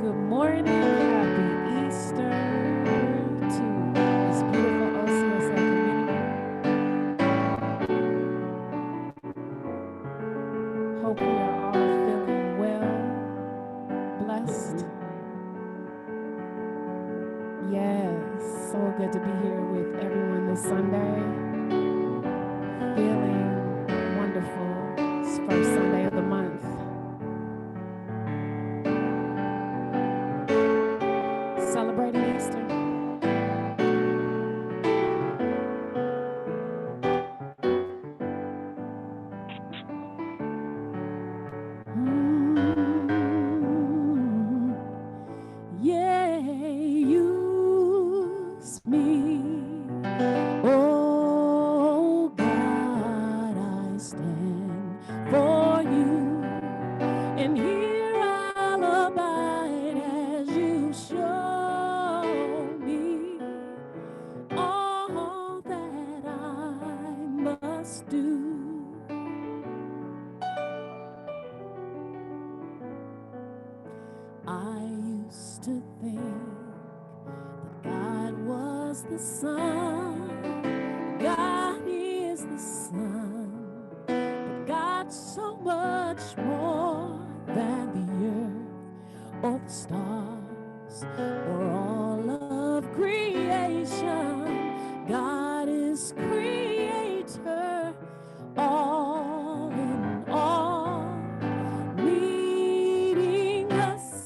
Good morning. Happy Easter to this beautiful OCSL community. Hope we are all feeling well, blessed. Yes, so good to be here with everyone this Sunday. Feeling wonderful. It's first Sunday of the month. Celebrating Easter. Yeah, use me. Oh God, I stand for you, and here I'll abide as you show me all that I must do. I used to think that God was the sun, God is the sun, but God's so much more than the earth or the stars or all of creation. God is creator, all in all, leading us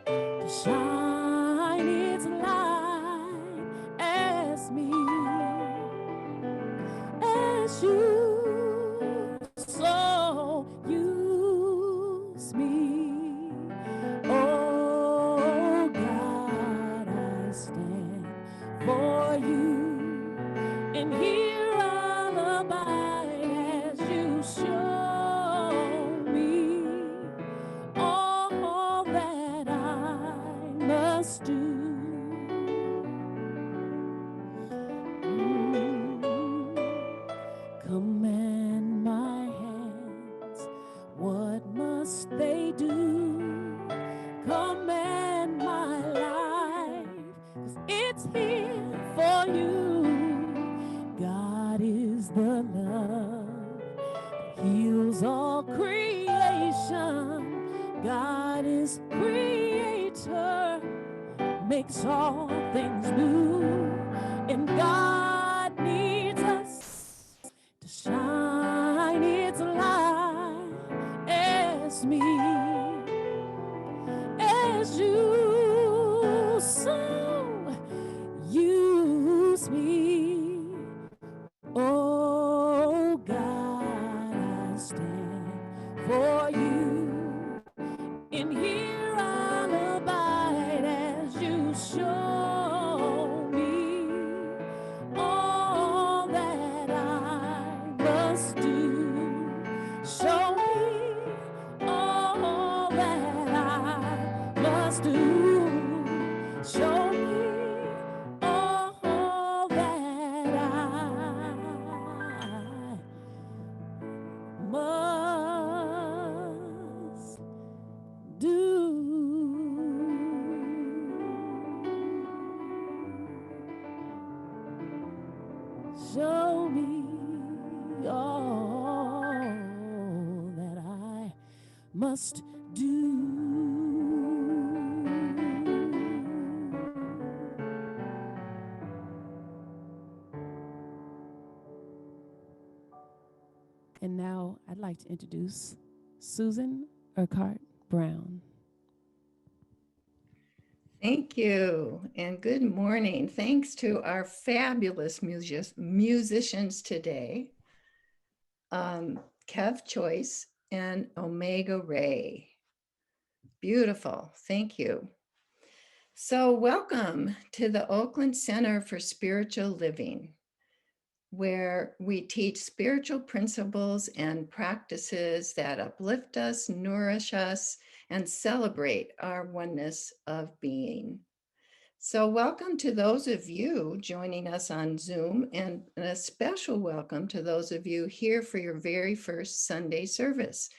to shine its light as me, as you so use me. Oh God, I stand for you, and here I'll abide as you show me all that I must do. Command my hands, what must they do? Command my life, 'cause it's here for you. God is the love that heals all creation. God is creator, makes all things new, and God needs us to shine its light as me, as you so use me. Oh God, I stand for you, and here I'll abide as you show me all that I must do. Show me all that I must do. Show me all that I must do. Show me all that I must do. And now I'd like to introduce Susan Urquhart Brown. Thank you, and good morning. Thanks to our fabulous musicians today, Kev Choice and Omega Ray. Beautiful, thank you. So welcome to the Oakland Center for Spiritual Living, where we teach spiritual principles and practices that uplift us, nourish us, and celebrate our oneness of being. So welcome to those of you joining us on Zoom, and a special welcome to those of you here for your very first Sunday service.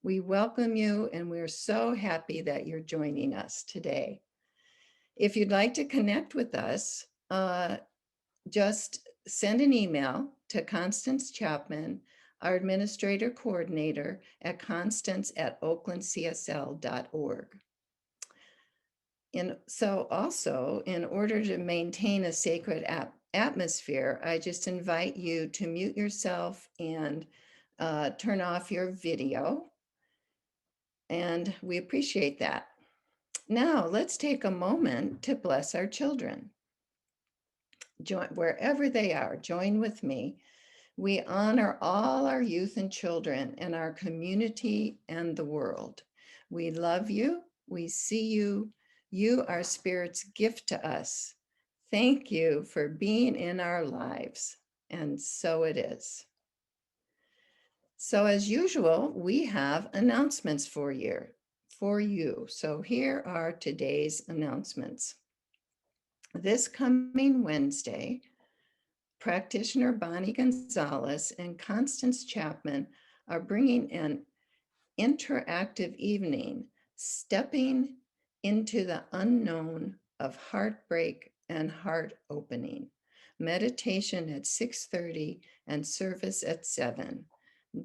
We welcome you, and we're so happy that you're joining us today. If you'd like to connect with us, just send an email to Constance Chapman, our administrator coordinator at constance@oaklandcsl.org. Also, in order to maintain a sacred atmosphere, I just invite you to mute yourself and turn off your video. And we appreciate that. Now, let's take a moment to bless our children. Wherever they are, join with me. We honor all our youth and children in our community and the world. We love you. We see you. You are Spirit's gift to us. Thank you for being in our lives. And so it is. So as usual, we have announcements for you. So here are today's announcements. This coming Wednesday, practitioner Bonnie Gonzalez and Constance Chapman are bringing an interactive evening, stepping into the unknown of heartbreak and heart opening. Meditation at 6:30 and service at 7.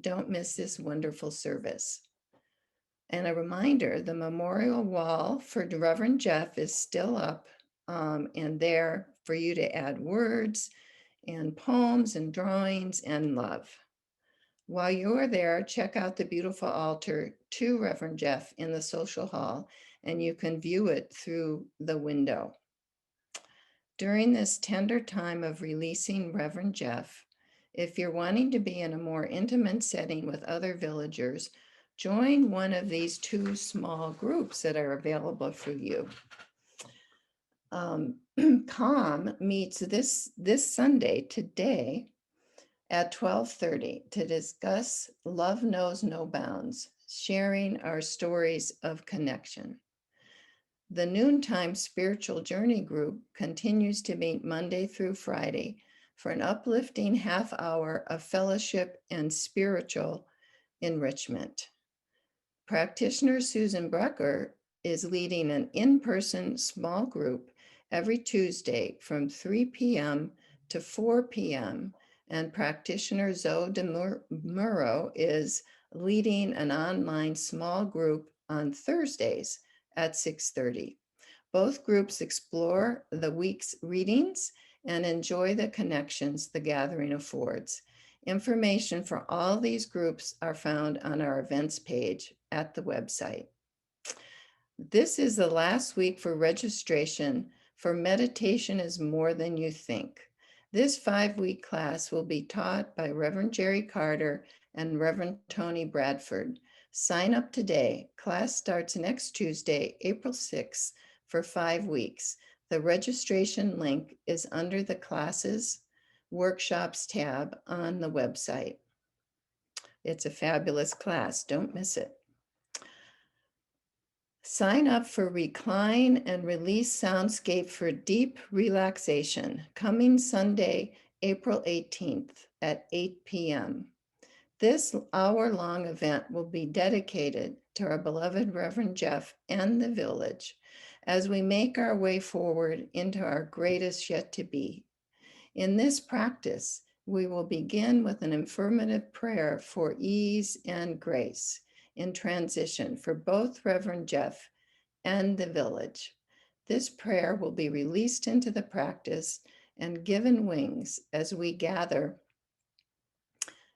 Don't miss this wonderful service. And a reminder, the memorial wall for Reverend Jeff is still up and there for you to add words and poems and drawings and love. While you are there, check out the beautiful altar to Reverend Jeff in the social hall, and you can view it through the window. During this tender time of releasing Reverend Jeff, if you're wanting to be in a more intimate setting with other villagers, join one of these two small groups that are available for you. CALM meets this Sunday, today, at 12:30 to discuss Love Knows No Bounds, sharing our stories of connection. The Noontime Spiritual Journey Group continues to meet Monday through Friday for an uplifting half hour of fellowship and spiritual enrichment. Practitioner Susan Brecker is leading an in-person small group every Tuesday from 3 p.m. to 4 p.m. And practitioner Zoe DeMuro is leading an online small group on Thursdays at 6:30. Both groups explore the week's readings and enjoy the connections the gathering affords. Information for all these groups are found on our events page at the website. This is the last week for registration for Meditation is More Than You Think. This 5-week class will be taught by Reverend Jerry Carter and Reverend Tony Bradford. Sign up today. Class starts next Tuesday, April 6th, for 5 weeks. The registration link is under the Classes Workshops tab on the website. It's a fabulous class. Don't miss it. Sign up for Recline and Release Soundscape for Deep Relaxation, coming Sunday, April 18th at 8 p.m. This hour-long event will be dedicated to our beloved Reverend Jeff and the village as we make our way forward into our greatest yet to be. In this practice, we will begin with an affirmative prayer for ease and grace in transition for both Reverend Jeff and the village. This prayer will be released into the practice and given wings as we gather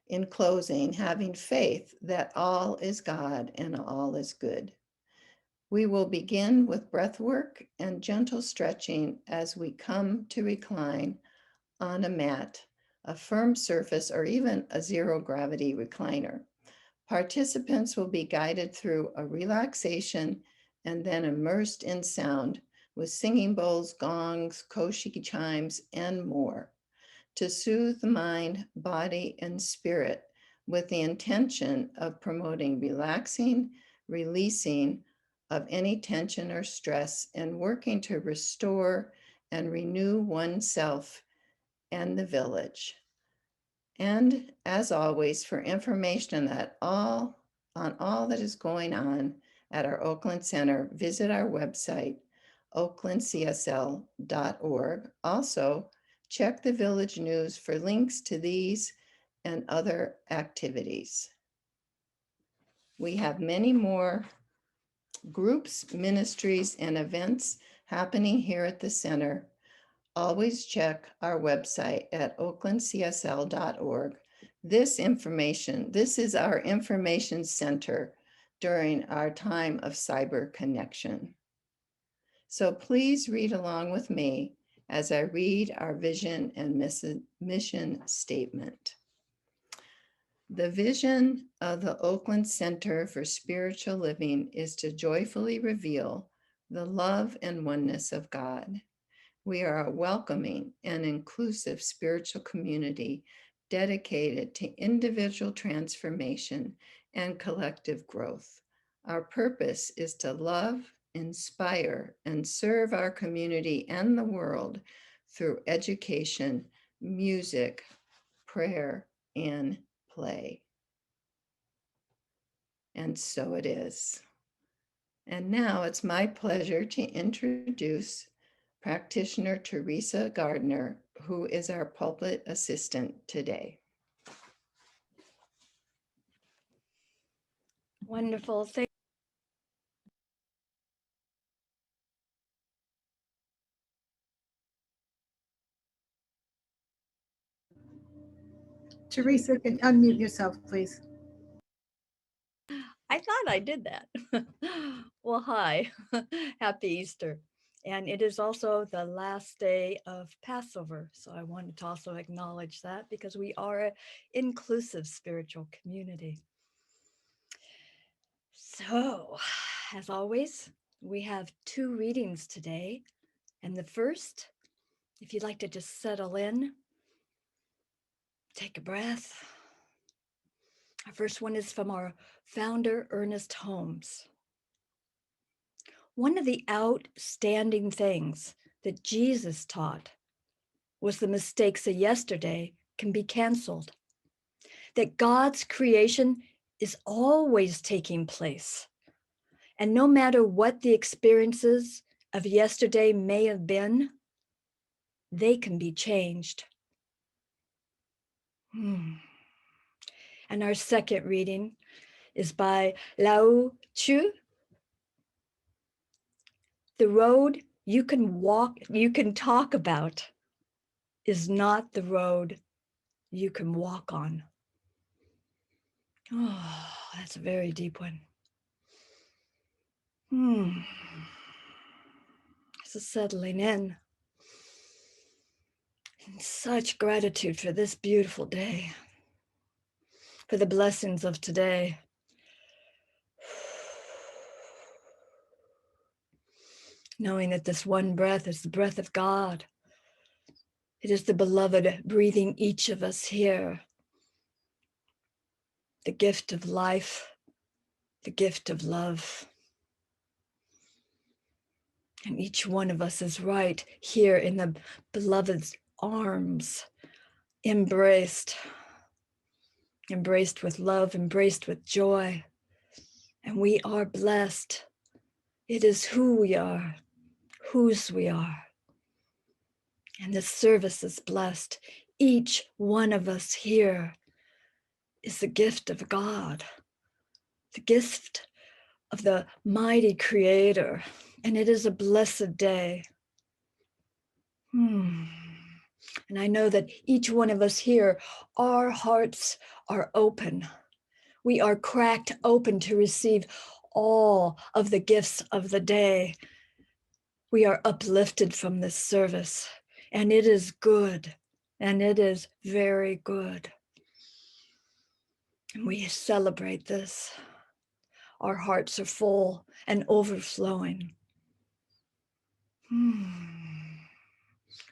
in closing, having faith that all is God and all is good. We will begin with breath work and gentle stretching as we come to recline on a mat, a firm surface, or even a zero gravity recliner. Participants will be guided through a relaxation and then immersed in sound with singing bowls, gongs, koshi chimes, and more to soothe the mind, body, and spirit with the intention of promoting relaxing, releasing of any tension or stress, and working to restore and renew oneself and the village. And as always, for information on all on all that is going on at our Oakland Center, visit our website, oaklandcsl.org. Also, check the Village News for links to these and other activities. We have many more groups, ministries, and events happening here at the center. Always check our website at oaklandcsl.org. This is our information center during our time of cyber connection. So please read along with me as I read our vision and mission statement. The vision of the Oakland Center for Spiritual Living is to joyfully reveal the love and oneness of God. We are a welcoming and inclusive spiritual community dedicated to individual transformation and collective growth. Our purpose is to love, inspire, and serve our community and the world through education, music, prayer, and play. And so it is. And now it's my pleasure to introduce practitioner Teresa Gardner, who is our pulpit assistant today. Wonderful. Teresa, can unmute yourself, please. I thought I did that. Well, hi. Happy Easter. And it is also the last day of Passover. So I wanted to also acknowledge that because we are an inclusive spiritual community. So, as always, we have 2 readings today. And the first, if you'd like to just settle in, take a breath. Our first one is from our founder, Ernest Holmes. One of the outstanding things that Jesus taught was the mistakes of yesterday can be canceled, that God's creation is always taking place. And no matter what the experiences of yesterday may have been, they can be changed. And our second reading is by Lao Tzu. The road you can talk about is not the road you can walk on. Oh, that's a very deep one. This is settling in. And such gratitude for this beautiful day, for the blessings of today. Knowing that this one breath is the breath of God. It is the beloved breathing each of us here. The gift of life, the gift of love. And each one of us is right here in the beloved's arms, embraced with love, embraced with joy. And we are blessed. It is who we are, whose we are. And this service is blessed. Each one of us here is the gift of God, the gift of the mighty Creator. And it is a blessed day. And I know that each one of us here, our hearts are open. We are cracked open to receive all of the gifts of the day. We are uplifted from this service, and it is good, and it is very good. And we celebrate this. Our hearts are full and overflowing.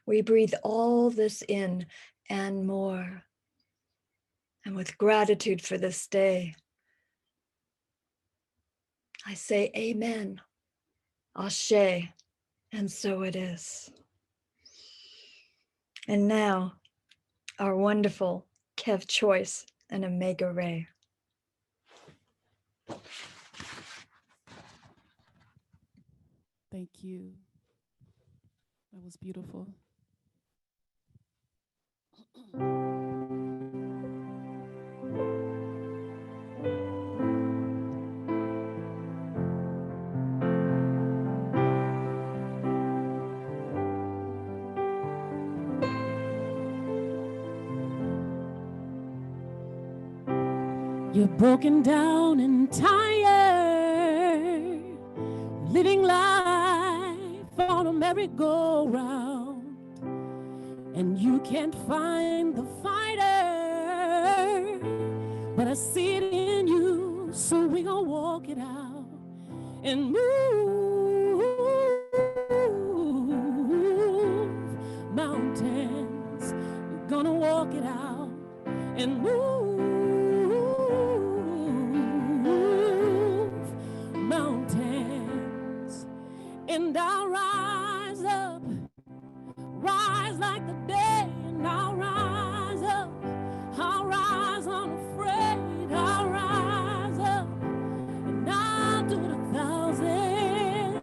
We breathe all this in and more. And with gratitude for this day, I say amen, ashe, and so it is. And now, our wonderful Kev Choice and Omega Ray. Thank you. That was beautiful. You're broken down and tired, living life on a merry-go-round, and you can't find the fighter, but I see it in you, so we gonna walk it out and move mountains. We're gonna walk it out and move mountains. And I'll rise up, rise like the day, and I'll rise up, I'll rise unafraid, I'll rise up, and I'll do it 1,000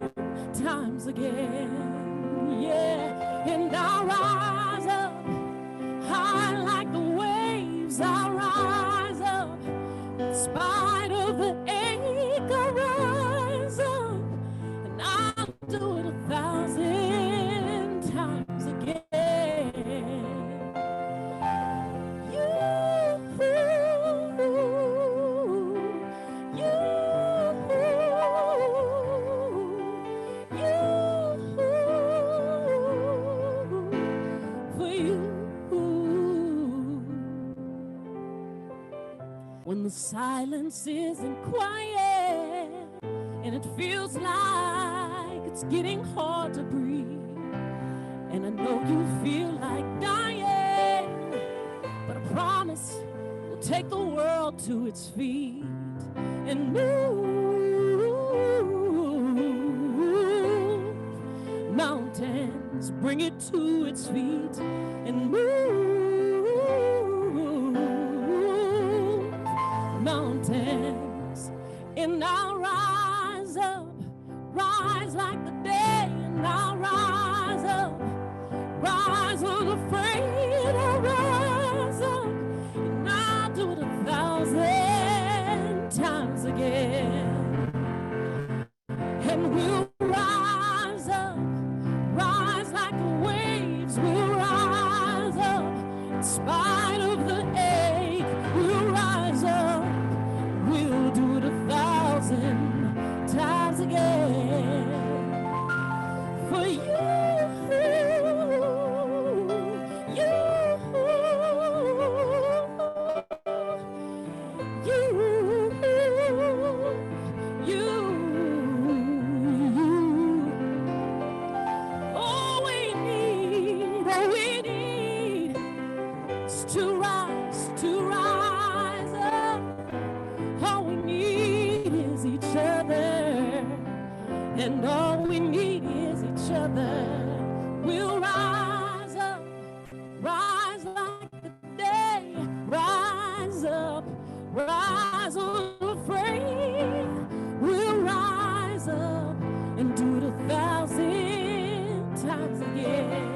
times again, yeah. And I'll rise up, high like the waves, I'll rise up, in spite of the ache, I'll rise up, and I'll do it 1,000 times again. When the silence isn't quiet and it feels like it's getting hard to breathe, and I know you feel like dying, but I promise we'll take the world to its feet and move mountains, bring it to its feet and move mountains. And I'll rise up, rise like the day, and I'll rise up, rise unafraid, I'll rise up, and I'll do it 1,000 times again. And we'll rise up, rise like the waves, we'll rise up, in spite of the ache, we'll rise up, we'll do it 1,000 times again. For you, all we need is to rise up. All we need is each other, and all we need is each other. We'll rise up, rise like the day, rise up, rise unafraid. We'll rise up and do it 1,000 times again.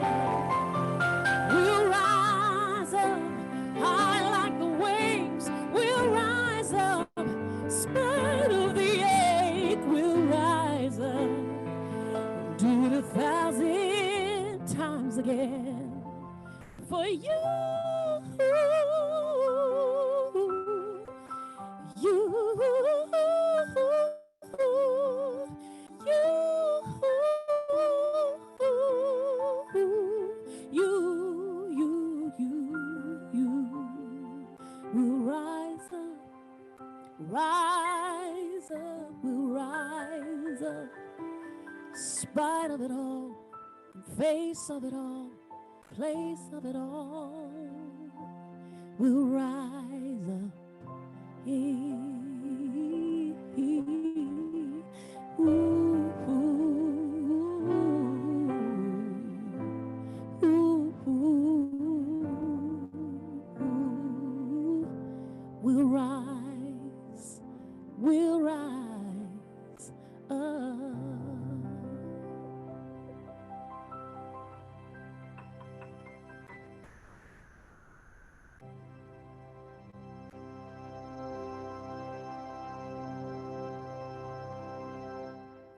We'll rise up, high like the waves. We'll rise up, in spite of the ache. We'll rise up and do it 1,000 times again. For you, we'll rise up, we'll rise up, spite of it all, in face of it all, place of it all, we'll rise up. We'll rise, we'll rise.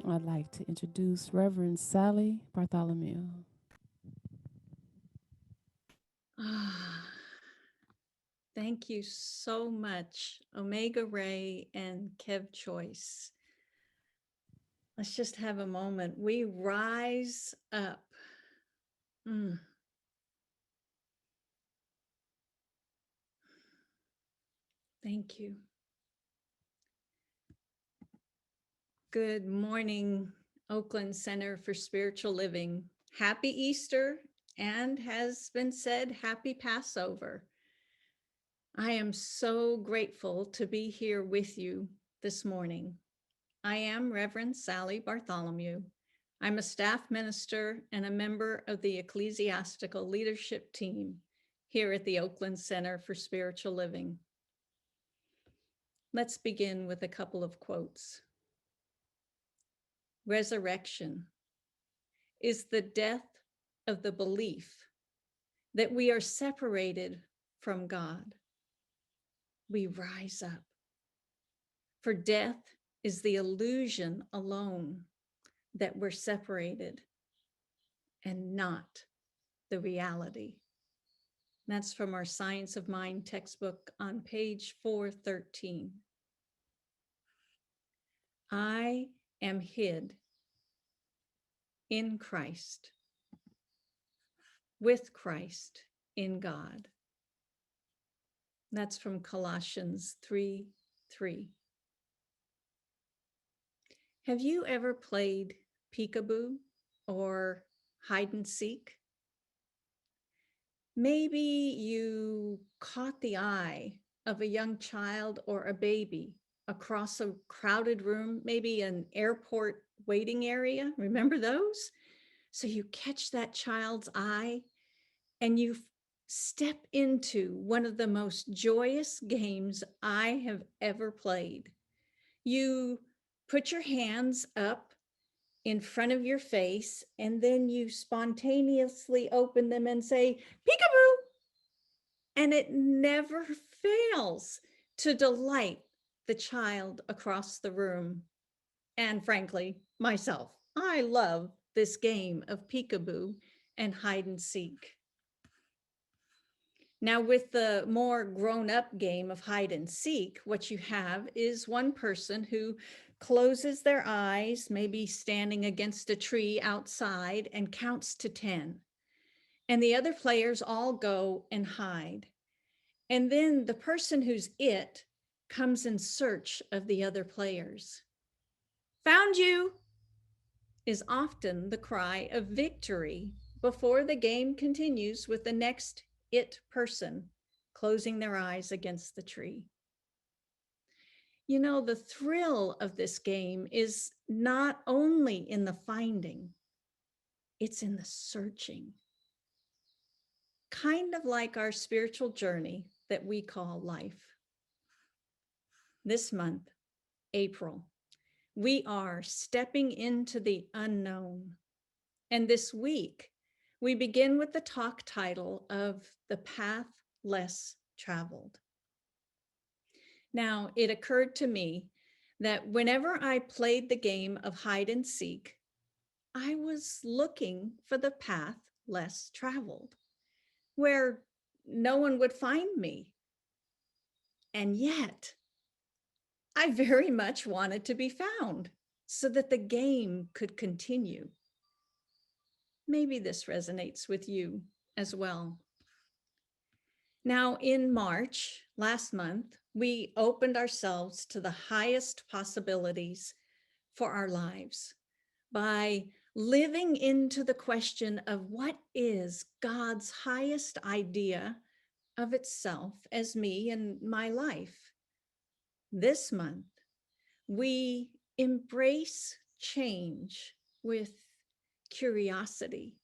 I'd like to introduce Reverend Sally Bartholomew. Ah, thank you so much, Omega Ray and Kev Choice. Let's just have a moment. We rise up. Mm. Thank you. Good morning, Oakland Center for Spiritual Living. Happy Easter, and has been said, happy Passover. I am so grateful to be here with you this morning. I am Reverend Sally Bartholomew. I'm a staff minister and a member of the ecclesiastical leadership team here at the Oakland Center for Spiritual Living. Let's begin with a couple of quotes. Resurrection is the death of the belief that we are separated from God. We rise up. For death is the illusion alone that we're separated and not the reality. That's from our Science of Mind textbook on page 413. I am hid in Christ, with Christ in God. That's from Colossians 3:3. Have you ever played peekaboo or hide and seek? Maybe you caught the eye of a young child or a baby across a crowded room, maybe an airport waiting area. Remember those? So you catch that child's eye and you step into one of the most joyous games I have ever played. You put your hands up in front of your face, and then you spontaneously open them and say, peekaboo. And it never fails to delight the child across the room. And frankly, myself, I love this game of peekaboo and hide and seek. Now, with the more grown-up game of hide and seek, what you have is one person who closes their eyes, maybe standing against a tree outside, and counts to 10. And the other players all go and hide. And then the person who's it comes in search of the other players. Found you is often the cry of victory before the game continues with the next it person closing their eyes against the tree. You know, the thrill of this game is not only in the finding, it's in the searching. Kind of like our spiritual journey that we call life. This month, April, we are stepping into the unknown. And this week, we begin with the talk title of The Path Less Traveled. Now, it occurred to me that whenever I played the game of hide and seek, I was looking for the path less traveled, where no one would find me. And yet, I very much wanted to be found so that the game could continue. Maybe this resonates with you as well. Now, in March, last month, we opened ourselves to the highest possibilities for our lives by living into the question of what is God's highest idea of itself as me and my life. This month, we embrace change with curiosity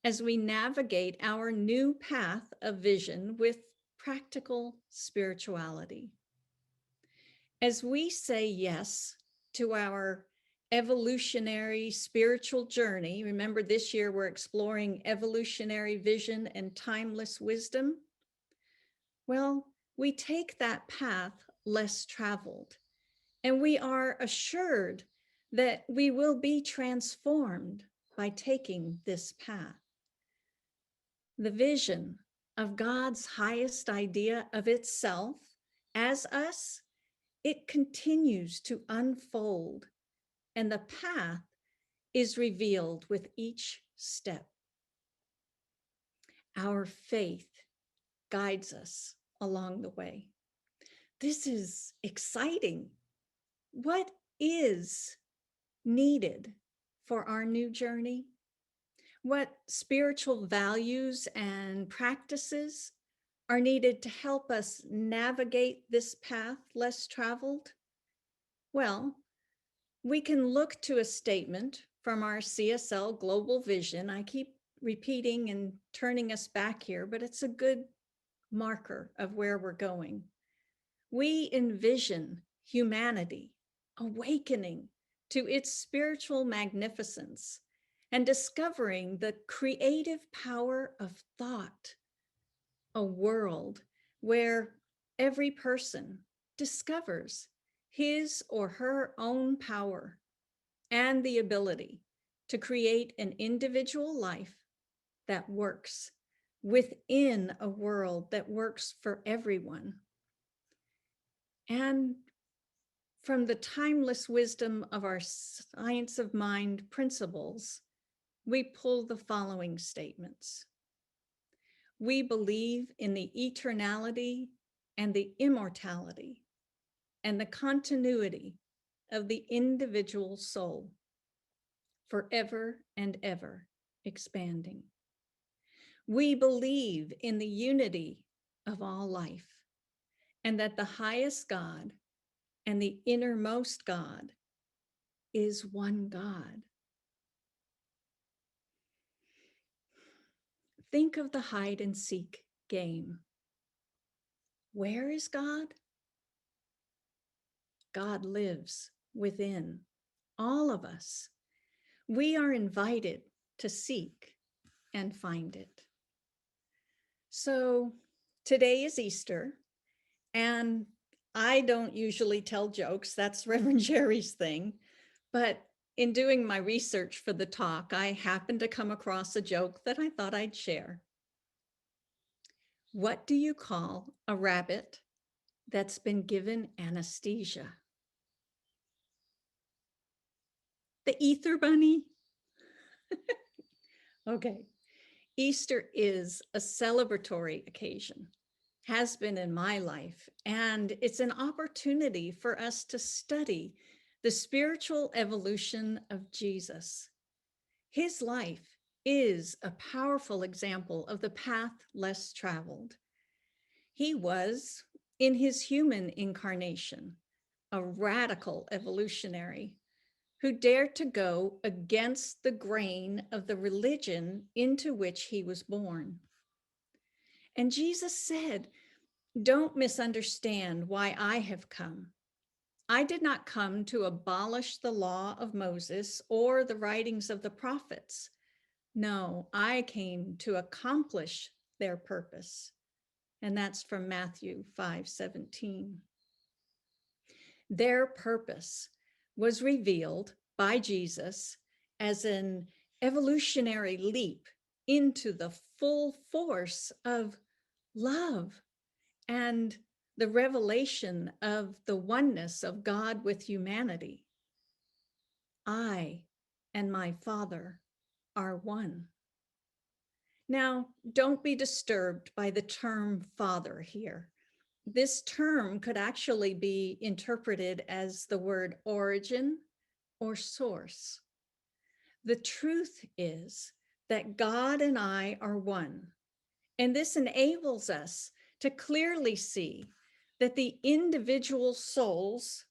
as we navigate our new path of vision with practical spirituality. As we say yes to our evolutionary spiritual journey, remember this year we're exploring evolutionary vision and timeless wisdom. Well, we take that path less traveled, and we are assured that we will be transformed by taking this path. The vision of God's highest idea of itself as us, it continues to unfold, and the path is revealed with each step. Our faith guides us along the way. This is exciting. What is needed for our new journey? What spiritual values and practices are needed to help us navigate this path less traveled? Well, we can look to a statement from our CSL Global Vision. I keep repeating and turning us back here, but it's a good marker of where we're going. We envision humanity awakening to its spiritual magnificence and discovering the creative power of thought, a world where every person discovers his or her own power and the ability to create an individual life that works within a world that works for everyone. And from the timeless wisdom of our science of mind principles, we pull the following statements. We believe in the eternality and the immortality and the continuity of the individual soul, forever and ever expanding. We believe in the unity of all life, and that the highest God and the innermost God is one God. Think of the hide and seek game. Where is God? God lives within all of us. We are invited to seek and find it. So today is Easter, and I don't usually tell jokes. That's Reverend Jerry's thing. But in doing my research for the talk, I happened to come across a joke that I thought I'd share. What do you call a rabbit that's been given anesthesia? The ether bunny? Okay. Easter is a celebratory occasion, has been in my life, and it's an opportunity for us to study the spiritual evolution of Jesus. His life is a powerful example of the path less traveled. He was, in his human incarnation, a radical evolutionary who dared to go against the grain of the religion into which he was born. And Jesus said, "Don't misunderstand why I have come. I did not come to abolish the law of Moses or the writings of the prophets. No, I came to accomplish their purpose." And that's from Matthew 5:17. Their purpose was revealed by Jesus as an evolutionary leap into the full force of love and the revelation of the oneness of God with humanity. I and my Father are one. Now, don't be disturbed by the term Father here. This term could actually be interpreted as the word origin or source. The truth is that God and I are one, and this enables us to clearly see that the individual soul's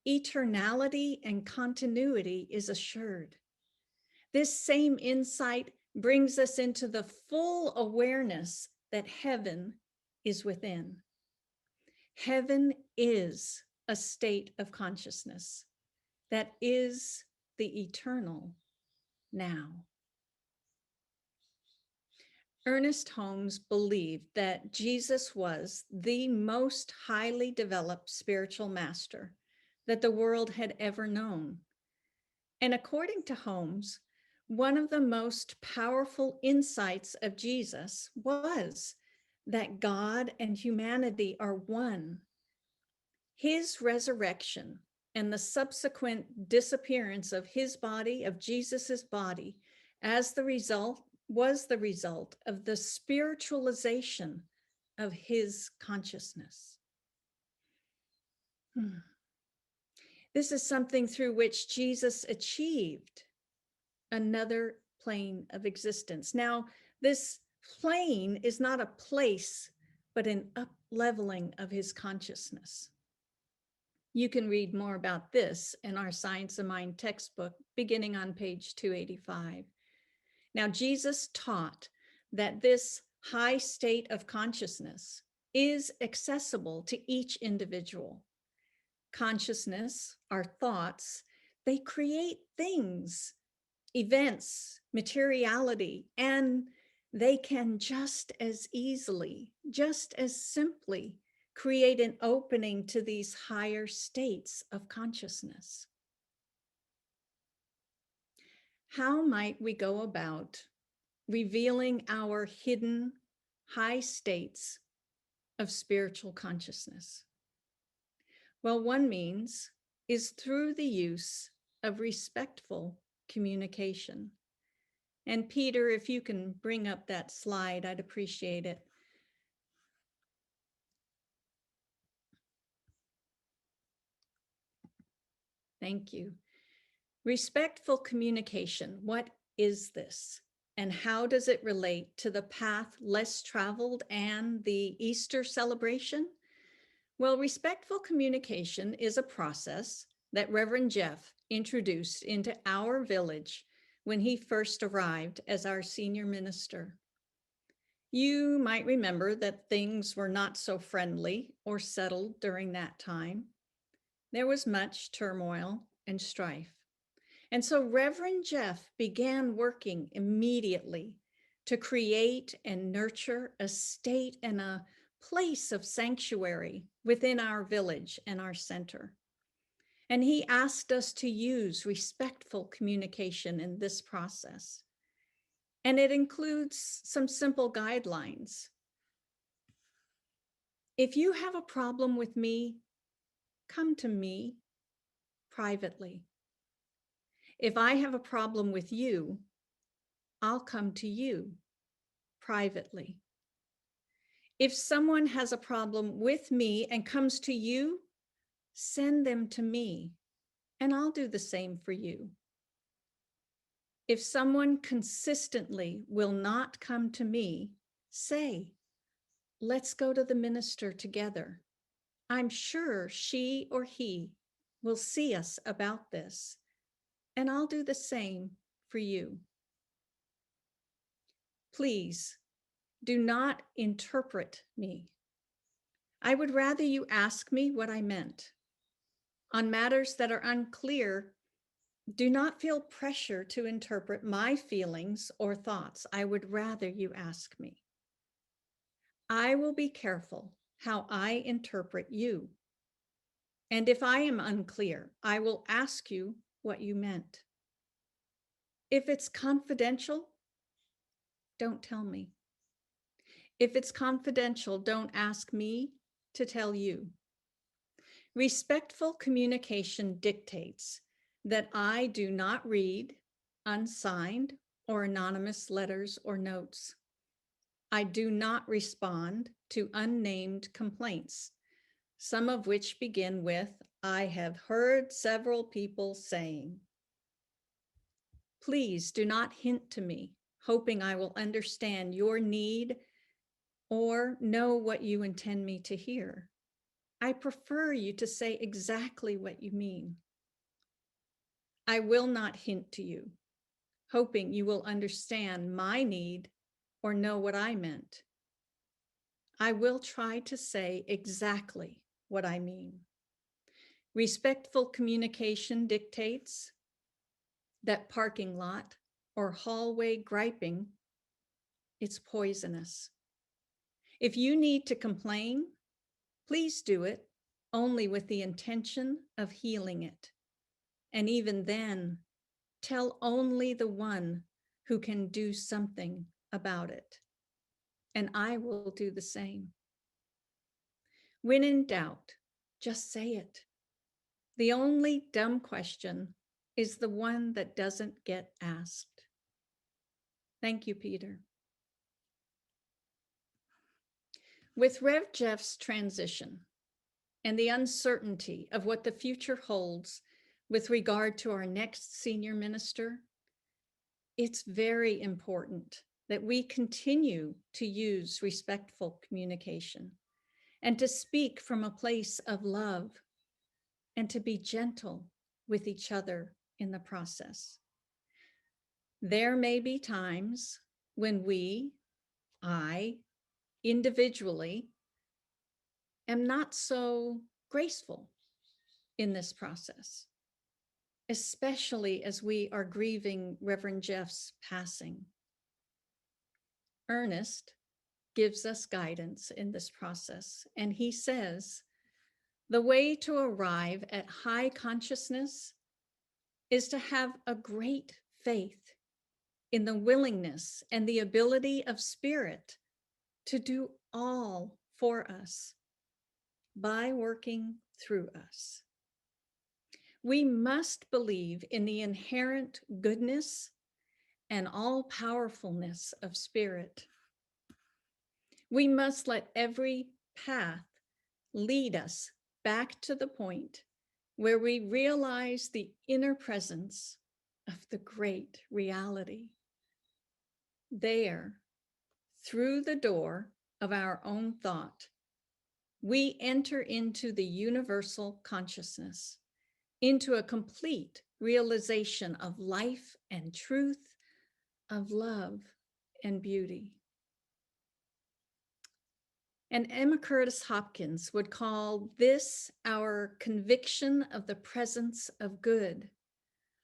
eternality and continuity is assured. This same insight brings us into the full awareness that heaven is within. Heaven is a state of consciousness that is the eternal now. Ernest Holmes believed that Jesus was the most highly developed spiritual master that the world had ever known. And according to Holmes, one of the most powerful insights of Jesus was that God and humanity are one. His resurrection and the subsequent disappearance of his body, of Jesus's body, as the result was the result of the spiritualization of his consciousness. This is something through which Jesus achieved another plane of existence. Now, this plane is not a place, but an up-leveling of his consciousness. You can read more about this in our Science of Mind textbook, beginning on page 285. Now, Jesus taught that this high state of consciousness is accessible to each individual. Consciousness, our thoughts, they create things, events, materiality, and they can just as easily, just as simply create an opening to these higher states of consciousness. How might we go about revealing our hidden high states of spiritual consciousness? Well, one means is through the use of respectful communication. And Peter, if you can bring up that slide, I'd appreciate it. Thank you. Respectful communication, what is this? And how does it relate to the path less traveled and the Easter celebration? Well, respectful communication is a process that Reverend Jeff introduced into our village when he first arrived as our senior minister. You might remember that things were not so friendly or settled during that time. There was much turmoil and strife. And so Reverend Jeff began working immediately to create and nurture a state and a place of sanctuary within our village and our center. And he asked us to use respectful communication in this process. And it includes some simple guidelines. If you have a problem with me, come to me privately. If I have a problem with you, I'll come to you privately. If someone has a problem with me and comes to you, send them to me, and I'll do the same for you. If someone consistently will not come to me, say, let's go to the minister together. I'm sure she or he will see us about this, and I'll do the same for you. Please do not interpret me. I would rather you ask me what I meant. On matters that are unclear, do not feel pressure to interpret my feelings or thoughts. I would rather you ask me. I will be careful how I interpret you. And if I am unclear, I will ask you what you meant. If it's confidential, don't tell me. If it's confidential, don't ask me to tell you. Respectful communication dictates that I do not read unsigned or anonymous letters or notes. I do not respond to unnamed complaints, some of which begin with, I have heard several people saying. Please do not hint to me, hoping I will understand your need or know what you intend me to hear. I prefer you to say exactly what you mean. I will not hint to you, hoping you will understand my need or know what I meant. I will try to say exactly what I mean. Respectful communication dictates that parking lot or hallway griping, it's poisonous. If you need to complain, please do it only with the intention of healing it. And even then, tell only the one who can do something about it, and I will do the same. When in doubt, just say it. The only dumb question is the one that doesn't get asked. Thank you, Peter. With Rev Jeff's transition and the uncertainty of what the future holds with regard to our next senior minister, it's very important that we continue to use respectful communication and to speak from a place of love and to be gentle with each other in the process. There may be times when I, individually, am not so graceful in this process, especially as we are grieving Reverend Jeff's passing. Ernest gives us guidance in this process, and he says, the way to arrive at high consciousness is to have a great faith in the willingness and the ability of Spirit to do all for us by working through us. We must believe in the inherent goodness and all-powerfulness of Spirit. We must let every path lead us back to the point where we realize the inner presence of the great reality. There, through the door of our own thought, we enter into the universal consciousness, into a complete realization of life and truth, of love and beauty. And Emma Curtis Hopkins would call this our conviction of the presence of good.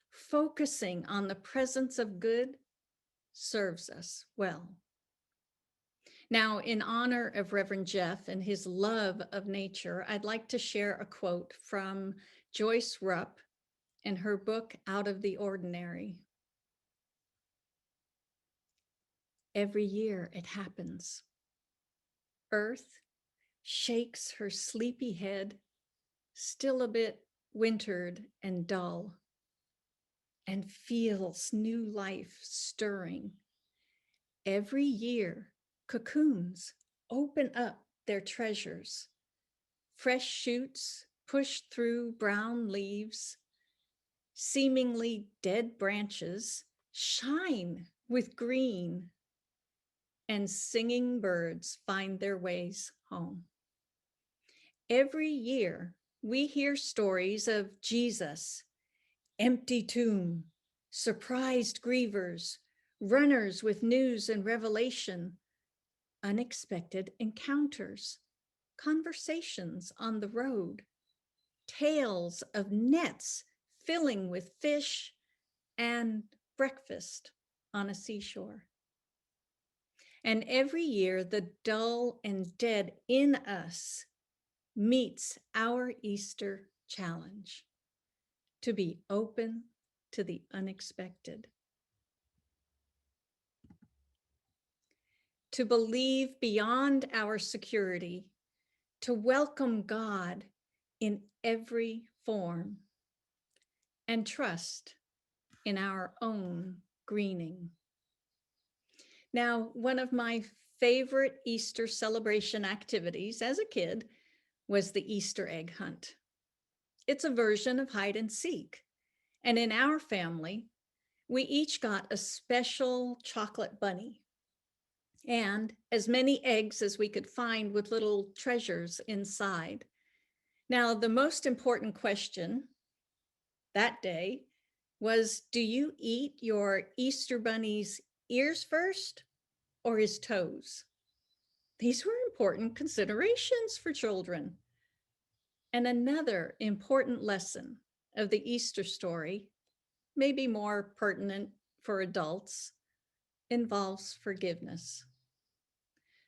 Focusing on the presence of good serves us well. Now, in honor of Reverend Jeff and his love of nature, I'd like to share a quote from Joyce Rupp in her book, Out of the Ordinary. Every year it happens. Earth shakes her sleepy head, still a bit wintered and dull, and feels new life stirring. Every year, cocoons open up their treasures. Fresh shoots push through brown leaves. Seemingly dead branches shine with green, and singing birds find their ways home. Every year, we hear stories of Jesus, empty tomb, surprised grievers, runners with news and revelation, unexpected encounters, conversations on the road, tales of nets filling with fish, and breakfast on a seashore. And every year, the dull and dead in us meets our Easter challenge to be open to the unexpected, to believe beyond our security, to welcome God in every form, and trust in our own greening. Now, one of my favorite Easter celebration activities as a kid was the Easter egg hunt. It's a version of hide and seek. And in our family, we each got a special chocolate bunny and as many eggs as we could find with little treasures inside. Now, the most important question that day was, do you eat your Easter bunny's ears first or his toes? These were important considerations for children. And another important lesson of the Easter story, maybe more pertinent for adults, involves forgiveness.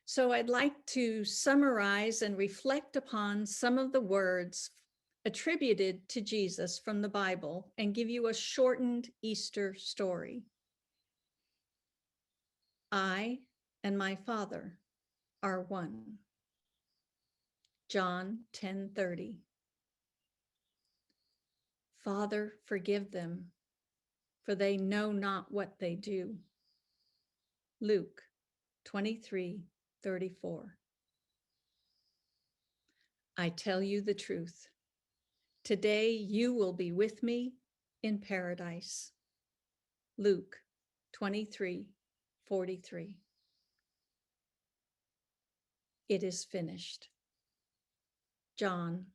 So I'd like to summarize and reflect upon some of the words attributed to Jesus from the Bible and give you a shortened Easter story. I and my Father are one. John 10:30. Father, forgive them, for they know not what they do. Luke 23:34. I tell you the truth. Today you will be with me in paradise. Luke 23:43. It is finished. John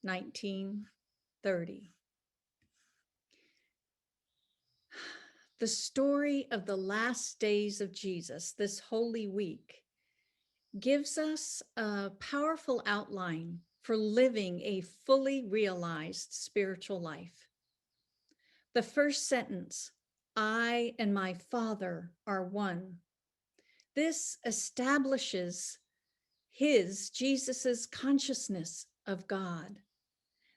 19:30. The story of the last days of Jesus, this Holy Week, gives us a powerful outline for living a fully realized spiritual life. The first sentence, I and my Father are one. This establishes Jesus's consciousness of God.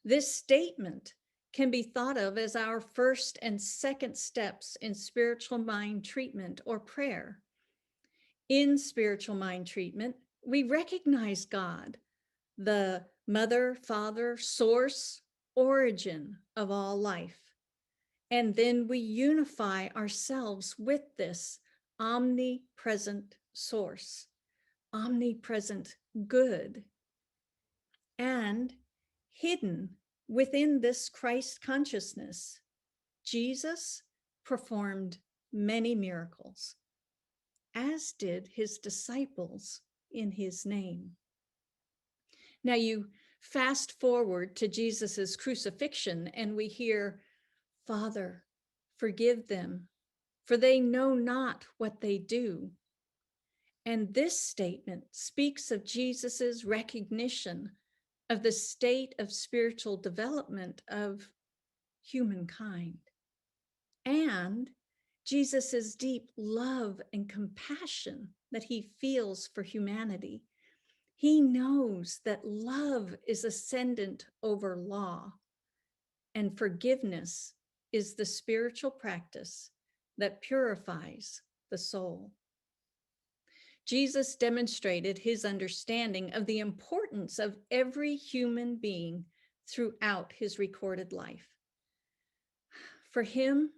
This statement can be thought of as our first and second steps in spiritual mind treatment or prayer. In spiritual mind treatment, we recognize God, the mother, father, source, origin of all life. And then we unify ourselves with this omnipresent source, omnipresent good. And hidden within this Christ consciousness, Jesus performed many miracles, as did his disciples in his name. Now you fast forward to Jesus's crucifixion and we hear, Father, forgive them, for they know not what they do. And this statement speaks of Jesus's recognition of the state of spiritual development of humankind and Jesus's deep love and compassion that he feels for humanity. He knows that love is ascendant over law, and forgiveness is the spiritual practice that purifies the soul. Jesus demonstrated his understanding of the importance of every human being throughout his recorded life. For him,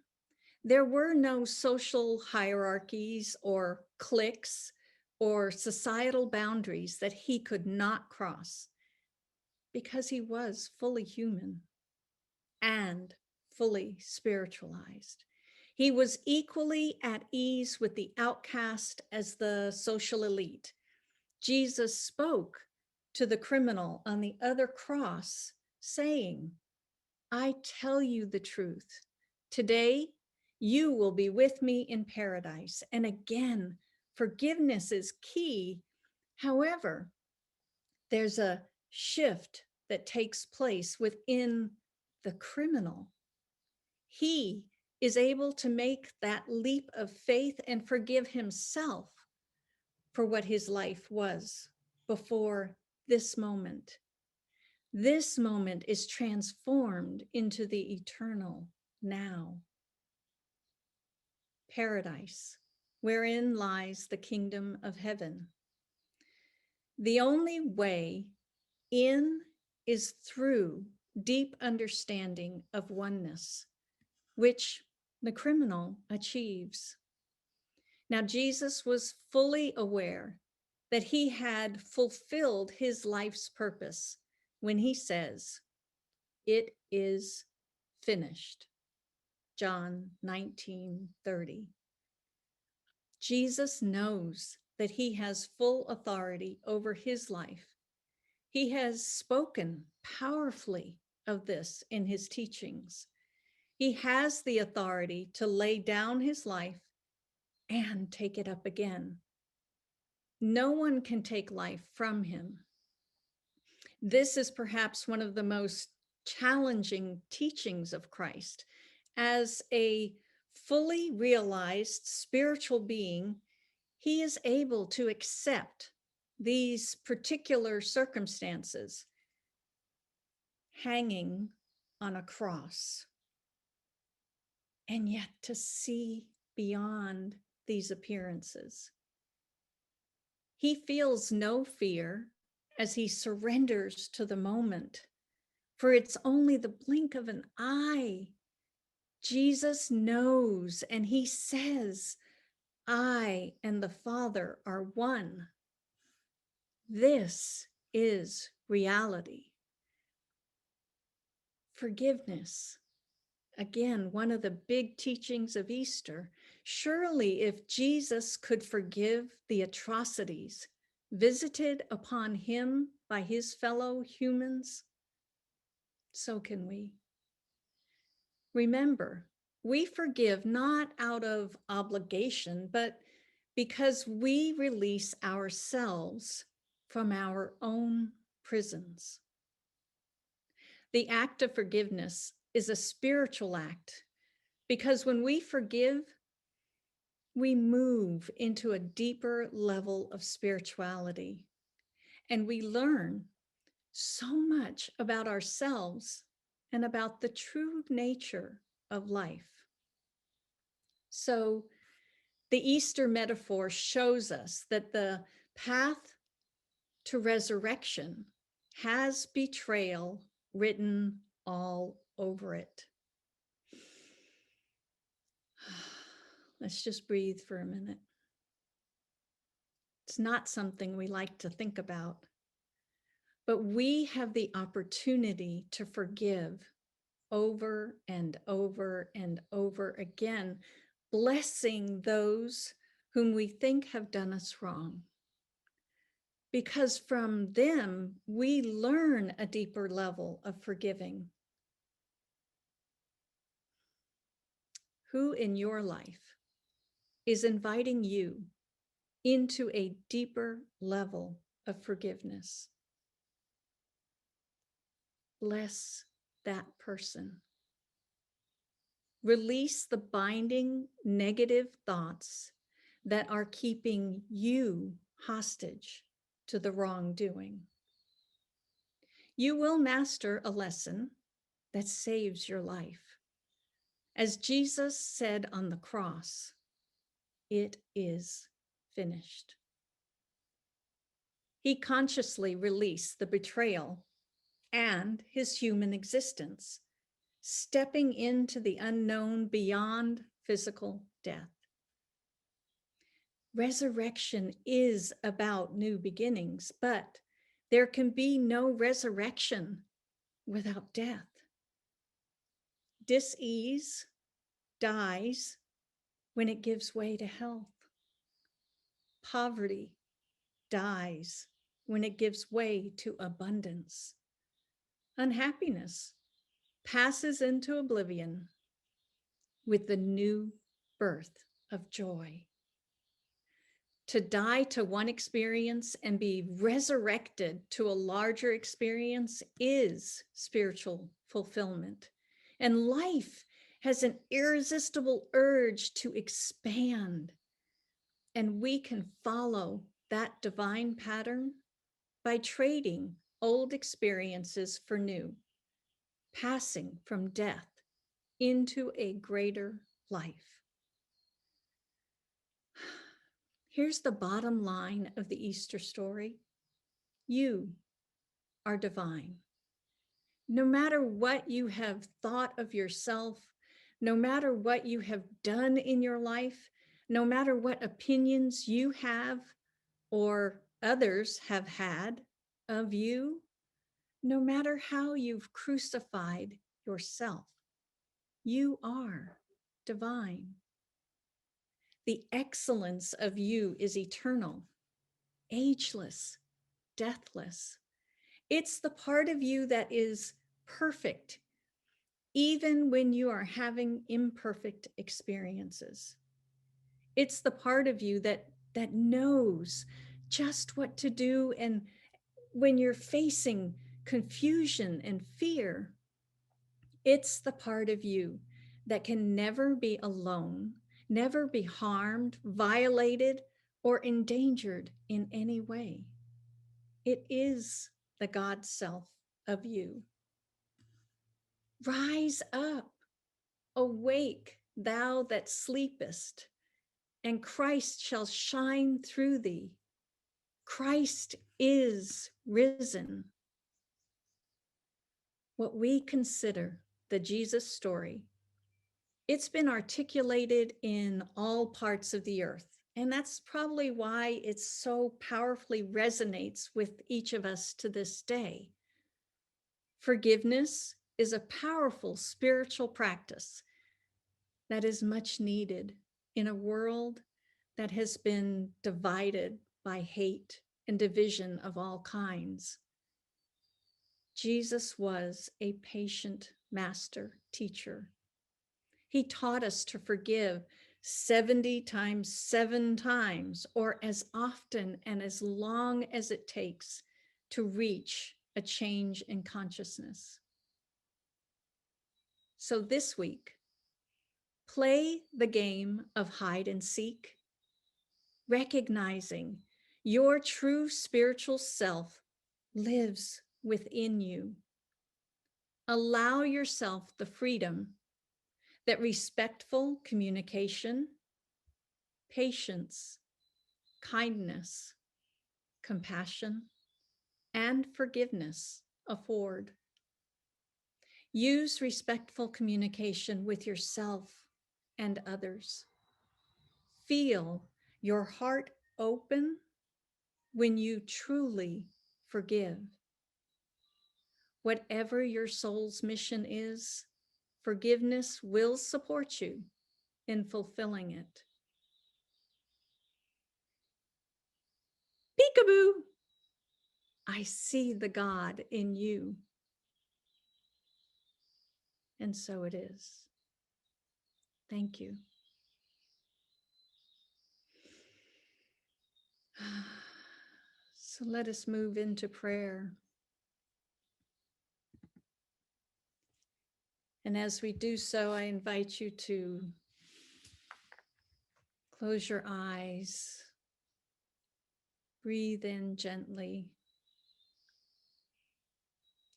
there were no social hierarchies or cliques or societal boundaries that he could not cross because he was fully human and fully spiritualized. He was equally at ease with the outcast as the social elite. Jesus spoke to the criminal on the other cross, saying, I tell you the truth. Today, you will be with me in paradise. And again, forgiveness is key. However, there's a shift that takes place within the criminal. He is able to make that leap of faith and forgive himself for what his life was before this moment. This moment is transformed into the eternal now. Paradise, wherein lies the kingdom of heaven. The only way in is through deep understanding of oneness, which the criminal achieves. Now, Jesus was fully aware that he had fulfilled his life's purpose when he says, it is finished. John 19:30. Jesus knows that he has full authority over his life. He has spoken powerfully of this in his teachings. He has the authority to lay down his life and take it up again. No one can take life from him. This is perhaps one of the most challenging teachings of Christ. As a fully realized spiritual being, he is able to accept these particular circumstances hanging on a cross, and yet to see beyond these appearances. He feels no fear as he surrenders to the moment, for it's only the blink of an eye. Jesus knows, and he says, I and the Father are one. This is reality. Forgiveness. Again, one of the big teachings of Easter. Surely, if Jesus could forgive the atrocities visited upon him by his fellow humans, so can we. Remember, we forgive not out of obligation, but because we release ourselves from our own prisons. The act of forgiveness is a spiritual act because when we forgive, we move into a deeper level of spirituality and we learn so much about ourselves and about the true nature of life. So the Easter metaphor shows us that the path to resurrection has betrayal written all over it. Let's just breathe for a minute. It's not something we like to think about, but we have the opportunity to forgive over and over and over again, blessing those whom we think have done us wrong. Because from them, we learn a deeper level of forgiving. Who in your life is inviting you into a deeper level of forgiveness? Bless that person. Release the binding negative thoughts that are keeping you hostage to the wrongdoing. You will master a lesson that saves your life. As Jesus said on the cross, it is finished. He consciously released the betrayal and his human existence, stepping into the unknown beyond physical death. Resurrection is about new beginnings, but there can be no resurrection without death. Dis-ease dies when it gives way to health. Poverty dies when it gives way to abundance. Unhappiness passes into oblivion with the new birth of joy. To die to one experience and be resurrected to a larger experience is spiritual fulfillment. And life has an irresistible urge to expand. And we can follow that divine pattern by trading old experiences for new, passing from death into a greater life. Here's the bottom line of the Easter story. You are divine. No matter what you have thought of yourself, no matter what you have done in your life, no matter what opinions you have or others have had of you, no matter how you've crucified yourself, you are divine. The excellence of you is eternal, ageless, deathless. It's the part of you that is perfect, even when you are having imperfect experiences. It's the part of you that knows just what to do. And when you're facing confusion and fear, it's the part of you that can never be alone, never be harmed, violated, or endangered in any way. It is the God self of you. Rise up, awake, thou that sleepest, and Christ shall shine through thee. Christ is risen. What we consider the Jesus story, it's been articulated in all parts of the earth. And that's probably why it so powerfully resonates with each of us to this day. Forgiveness is a powerful spiritual practice that is much needed in a world that has been divided by hate and division of all kinds. Jesus was a patient master teacher. He taught us to forgive 70 times, 7 times, or as often and as long as it takes to reach a change in consciousness. So this week, play the game of hide and seek, recognizing your true spiritual self lives within you. Allow yourself the freedom that respectful communication, patience, kindness, compassion, and forgiveness afford. Use respectful communication with yourself and others. Feel your heart open when you truly forgive. Whatever your soul's mission is, forgiveness will support you in fulfilling it. Peekaboo! I see the God in you. And so it is. Thank you. So let us move into prayer. And as we do so, I invite you to close your eyes, breathe in gently,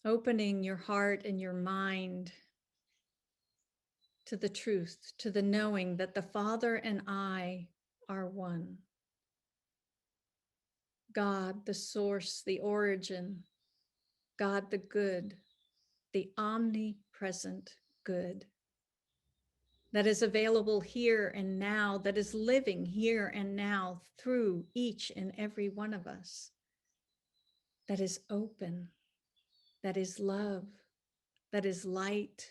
opening your heart and your mind to the truth, to the knowing that the Father and I are one. God, the source, the origin, God, the good, the omnipresent good that is available here and now, that is living here and now through each and every one of us, that is open, that is love, that is light.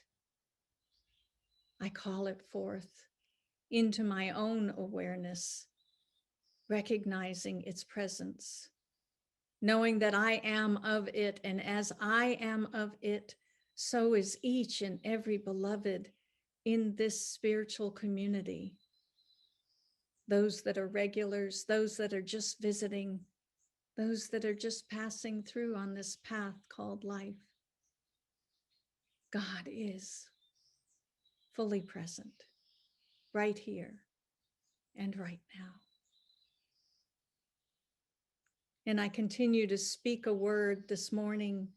I call it forth into my own awareness, recognizing its presence, knowing that I am of it, and as I am of it, so is each and every beloved in this spiritual community. Those that are regulars, those that are just visiting, those that are just passing through on this path called life. God is fully present, right here and right now. And I continue to speak a word this morning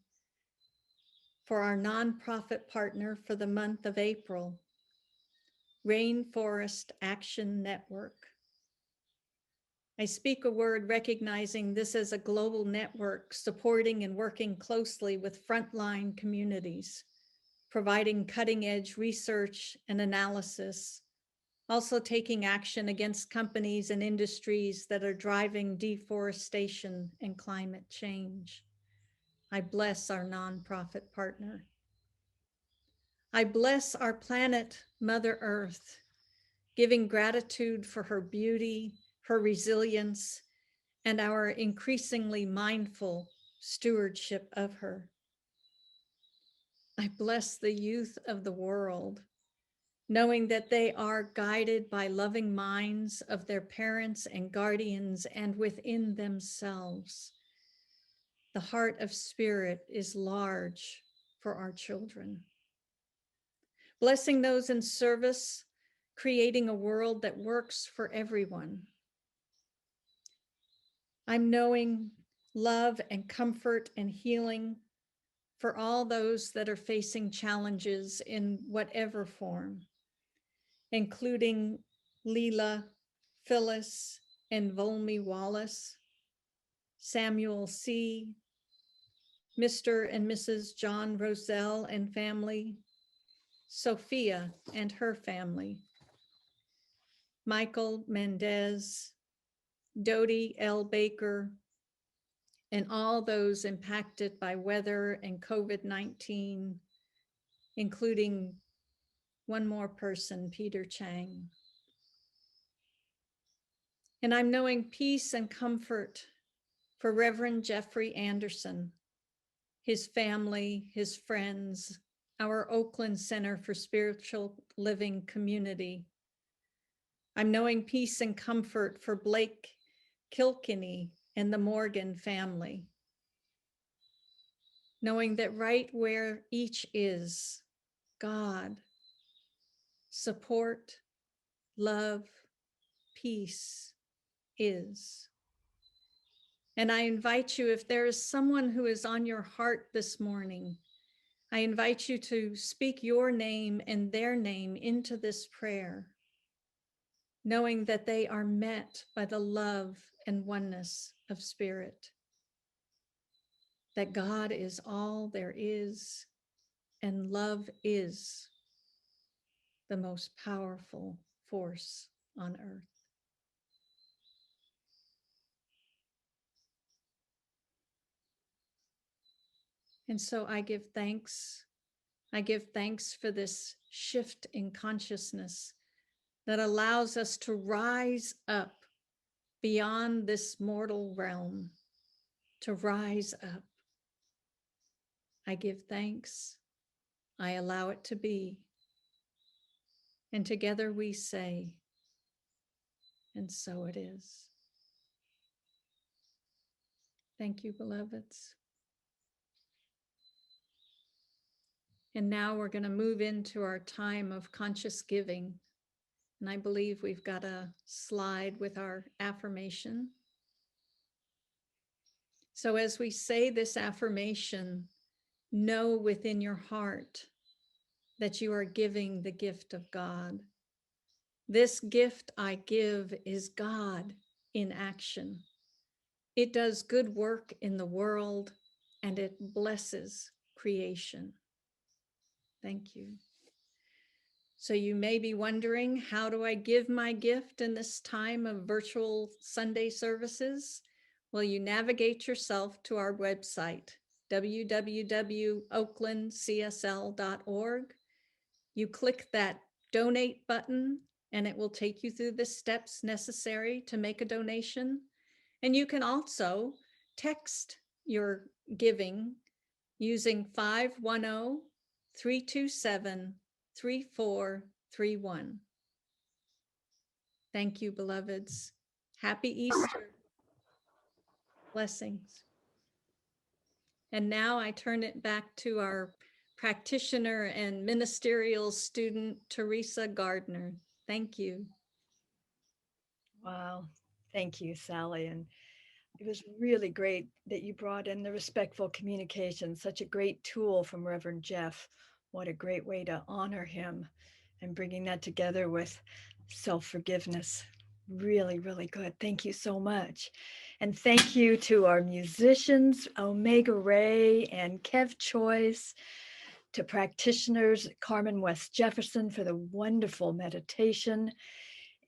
for our nonprofit partner for the month of April, Rainforest Action Network. I speak a word recognizing this as a global network supporting and working closely with frontline communities, providing cutting-edge research and analysis, also taking action against companies and industries that are driving deforestation and climate change. I bless our nonprofit partner. I bless our planet, Mother Earth, giving gratitude for her beauty, her resilience, and our increasingly mindful stewardship of her. I bless the youth of the world, knowing that they are guided by loving minds of their parents and guardians and within themselves. The heart of spirit is large for our children. Blessing those in service, creating a world that works for everyone. I'm knowing love and comfort and healing for all those that are facing challenges in whatever form, including Leela, Phyllis, and Volmy Wallace, Samuel C., Mr. and Mrs. John Roselle and family, Sophia and her family, Michael Mendez, Dodie L. Baker, and all those impacted by weather and COVID-19, including one more person, Peter Chang. And I'm knowing peace and comfort for Reverend Jeffrey Anderson, his family, his friends, our Oakland Center for Spiritual Living community. I'm knowing peace and comfort for Blake Kilkenny and the Morgan family, knowing that right where each is, God, support, love, peace is. And I invite you, if there is someone who is on your heart this morning, I invite you to speak your name and their name into this prayer, knowing that they are met by the love and oneness of spirit, that God is all there is, and love is the most powerful force on earth. And so I give thanks. I give thanks for this shift in consciousness that allows us to rise up beyond this mortal realm, to rise up. I give thanks. I allow it to be. And together we say, and so it is. Thank you, beloveds. And now we're going to move into our time of conscious giving. And I believe we've got a slide with our affirmation. So as we say this affirmation, know within your heart that you are giving the gift of God. This gift I give is God in action. It does good work in the world and it blesses creation. Thank you. So you may be wondering, how do I give my gift in this time of virtual Sunday services? Well, you navigate yourself to our website, www.oaklandcsl.org. You click that donate button and it will take you through the steps necessary to make a donation. And you can also text your giving using 510-327-3431. Thank you, beloveds. Happy Easter. Blessings. And now I turn it back to our practitioner and ministerial student, Teresa Gardner. Thank you. Wow. Thank you, Sally. And it was really great that you brought in the respectful communication, such a great tool from Reverend Jeff. What a great way to honor him and bringing that together with self-forgiveness. Really, really good. Thank you so much. And thank you to our musicians, Omega Ray and Kev Choice, to practitioners, Carmen West Jefferson for the wonderful meditation,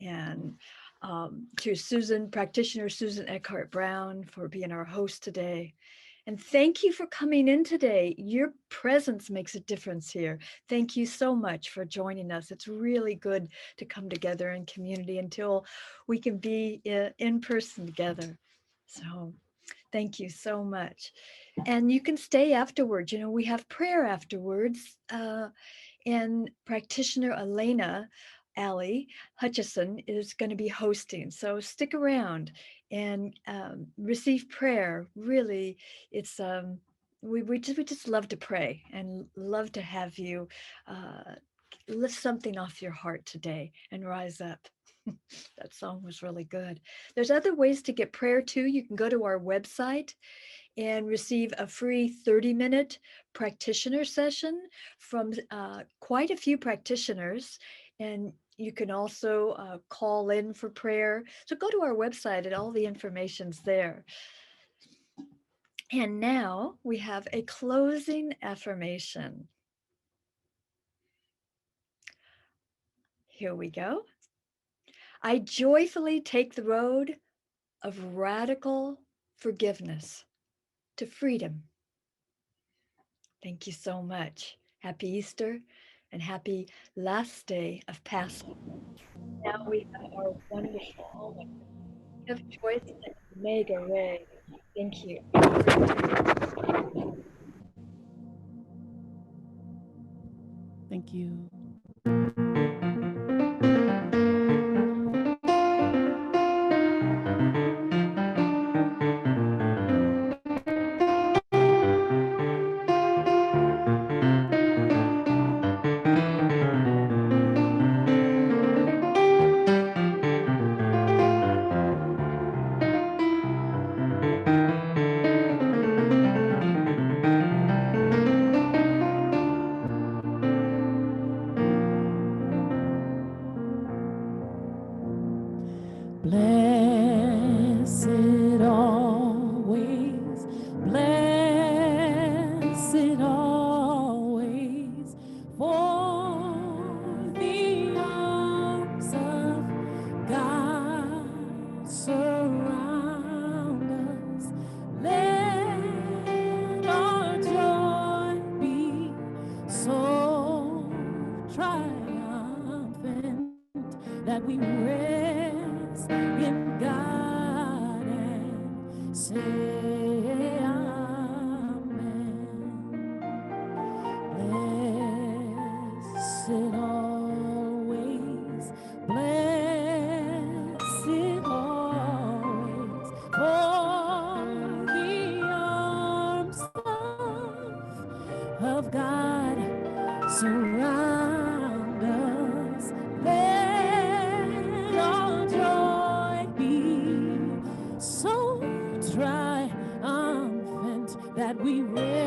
and to practitioner Susan Eckhart Brown for being our host today. And thank you for coming in today. Your presence makes a difference here. Thank you so much for joining us. It's really good to come together in community until we can be in person together. So thank you so much. And you can stay afterwards. You know, we have prayer afterwards. And practitioner Elena Allie Hutchison is going to be hosting. So stick around and receive prayer. Really, it's we just love to pray and love to have you lift something off your heart today and rise up. That song was really good. There's other ways to get prayer too. You can go to our website and receive a free 30-minute practitioner session from quite a few practitioners. And you can also call in for prayer. So go to our website and all the information's there. And now we have a closing affirmation. Here we go. I joyfully take the road of radical forgiveness to freedom. Thank you so much. Happy Easter and happy last day of Passover. Now we have our wonderful of choice and Omega Ray. Thank you. Thank you. Blessed always, blessed always, for the arms of God surround us. Let our joy be so triumphant that we rest in God and say amen. Blessed always, blessed always, for the arms of God surround us. Let our joy be so triumphant that we will